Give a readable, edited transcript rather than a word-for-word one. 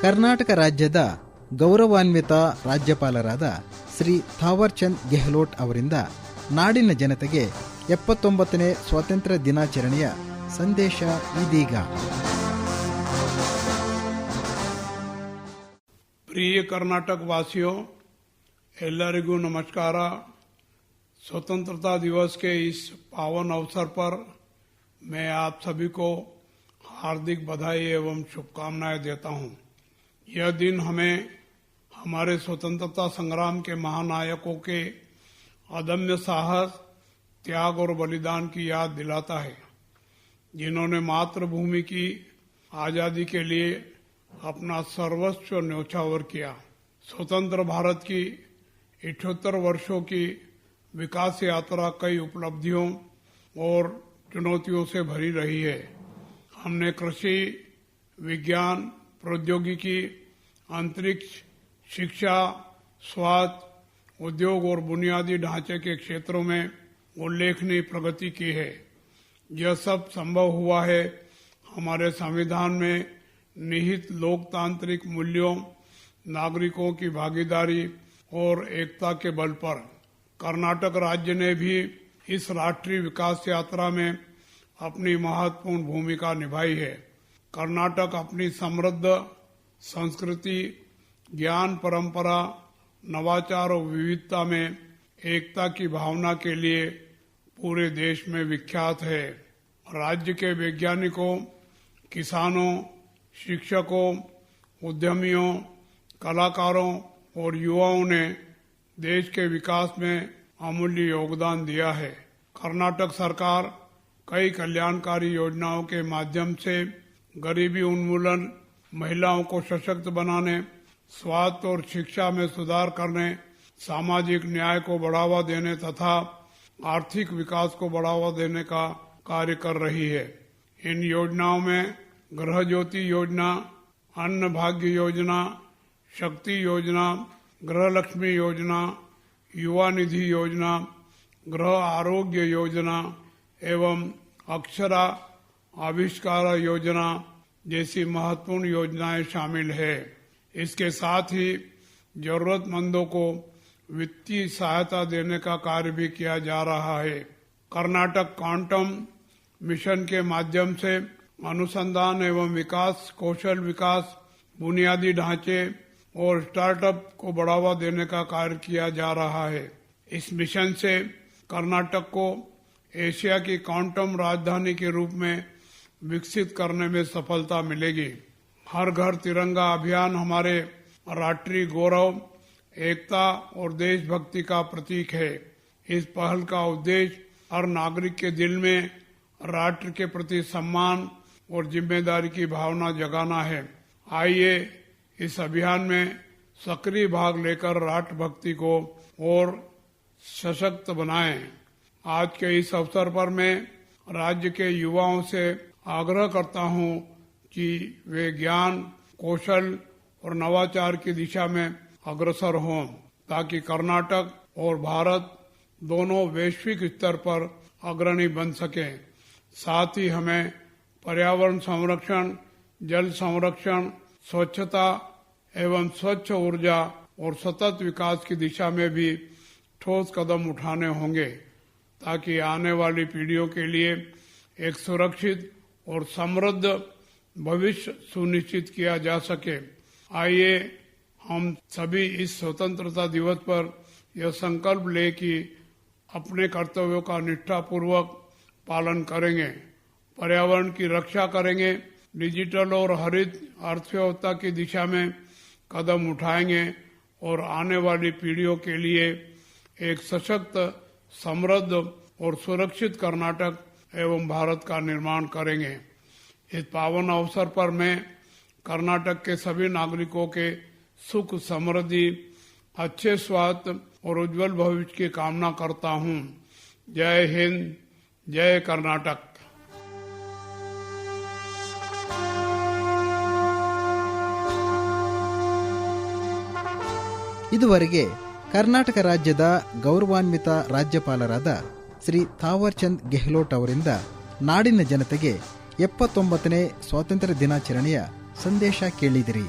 ಕರ್ನಾಟಕ ರಾಜ್ಯದ ಗೌರವಾನ್ವಿತ ರಾಜ್ಯಪಾಲರಾದ ಶ್ರೀ ಥಾವರ್ ಚಂದ್ ಗೆಹ್ಲೋಟ್ ಅವರಿಂದ ನಾಡಿನ ಜನತೆಗೆ 79ನೇ ಸ್ವಾತಂತ್ರ್ಯ ದಿನಾಚರಣೆಯ ಸಂದೇಶ ಇದೀಗ. प्रिय कर्नाटक वासियों, एल्लरिगू नमस्कार। स्वतंत्रता दिवस के इस पावन अवसर पर मैं आप सभी को हार्दिक बधाई एवं शुभकामनाएं देता हूं। यह दिन हमें हमारे स्वतंत्रता संग्राम के महानायकों के अदम्य साहस, त्याग और बलिदान की याद दिलाता है, जिन्होंने मातृभूमि की आजादी के लिए अपना सर्वस्व न्योछावर किया। स्वतंत्र भारत की 78 वर्षों की विकास यात्रा कई उपलब्धियों और चुनौतियों से भरी रही है। हमने कृषि, विज्ञान, प्रौद्योगिकी, अंतरिक्ष, शिक्षा, स्वास्थ्य, उद्योग और बुनियादी ढांचे के क्षेत्रों में उल्लेखनीय प्रगति की है। यह सब संभव हुआ है हमारे संविधान में निहित लोकतांत्रिक मूल्यों, नागरिकों की भागीदारी और एकता के बल पर। कर्नाटक राज्य ने भी इस राष्ट्रीय विकास यात्रा में अपनी महत्वपूर्ण भूमिका निभाई है। कर्नाटक अपनी समृद्ध संस्कृति, ज्ञान परंपरा, नवाचार और विविधता में एकता की भावना के लिए पूरे देश में विख्यात है। राज्य के वैज्ञानिकों, किसानों, शिक्षकों, उद्यमियों, कलाकारों और युवाओं ने देश के विकास में अमूल्य योगदान दिया है। कर्नाटक सरकार कई कल्याणकारी योजनाओं के माध्यम से गरीबी उन्मूलन, महिलाओं को सशक्त बनाने, स्वास्थ्य और शिक्षा में सुधार करने, सामाजिक न्याय को बढ़ावा देने तथा आर्थिक विकास को बढ़ावा देने का कार्य कर रही है। इन योजनाओं में गृह ज्योति योजना, अन्न भाग्य योजना, शक्ति योजना, गृह लक्ष्मी योजना, युवा निधि योजना, गृह आरोग्य योजना एवं अक्षरा आविष्कार योजना जैसी महत्वपूर्ण योजनाएं शामिल है। इसके साथ ही जरूरतमंदों को वित्तीय सहायता देने का कार्य भी किया जा रहा है। कर्नाटक क्वांटम मिशन के माध्यम से अनुसंधान एवं विकास, कौशल विकास, बुनियादी ढांचे और स्टार्टअप को बढ़ावा देने का कार्य किया जा रहा है। इस मिशन से कर्नाटक को एशिया की क्वांटम राजधानी के रूप में विकसित करने में सफलता मिलेगी। हर घर तिरंगा अभियान हमारे राष्ट्रीय गौरव, एकता और देशभक्ति का प्रतीक है। इस पहल का उद्देश्य हर नागरिक के दिल में राष्ट्र के प्रति सम्मान और जिम्मेदारी की भावना जगाना है। आइए इस अभियान में सक्रिय भाग लेकर राष्ट्रभक्ति को और सशक्त बनाएं। आज के इस अवसर पर मैं राज्य के युवाओं से आग्रह करता हूं कि वे ज्ञान, कौशल और नवाचार की दिशा में अग्रसर हों, ताकि कर्नाटक और भारत दोनों वैश्विक स्तर पर अग्रणी बन सकें। साथ ही हमें पर्यावरण संरक्षण, जल संरक्षण, स्वच्छता एवं स्वच्छ ऊर्जा और सतत विकास की दिशा में भी ठोस कदम उठाने होंगे, ताकि आने वाली पीढ़ियों के लिए एक सुरक्षित और समृद्ध भविष्य सुनिश्चित किया जा सके। आइए हम सभी इस स्वतंत्रता दिवस पर यह संकल्प लें कि अपने कर्तव्यों का निष्ठापूर्वक पालन करेंगे, पर्यावरण की रक्षा करेंगे, डिजिटल और हरित अर्थव्यवस्था की दिशा में कदम उठाएंगे और आने वाली पीढ़ियों के लिए एक सशक्त, समृद्ध और सुरक्षित कर्नाटक एवं भारत का निर्माण करेंगे। इस पावन अवसर पर मैं कर्नाटक के सभी नागरिकों के सुख, समृद्धि, अच्छे स्वास्थ्य और उज्जवल भविष्य की कामना करता हूं। जय हिंद, जय कर्नाटक। ಇದುವರೆಗೆ ಕರ್ನಾಟಕ ರಾಜ್ಯದ ಗೌರವಾನ್ವಿತ ರಾಜ್ಯಪಾಲರಾದ ಶ್ರೀ ಥಾವರ್ ಚಂದ್ ಗೆಹ್ಲೋಟ್ ಅವರಿಂದ ನಾಡಿನ ಜನತೆಗೆ 79ನೇ ಸ್ವಾತಂತ್ರ್ಯ ದಿನಾಚರಣೆಯ ಸಂದೇಶ ಕೇಳಿದಿರಿ.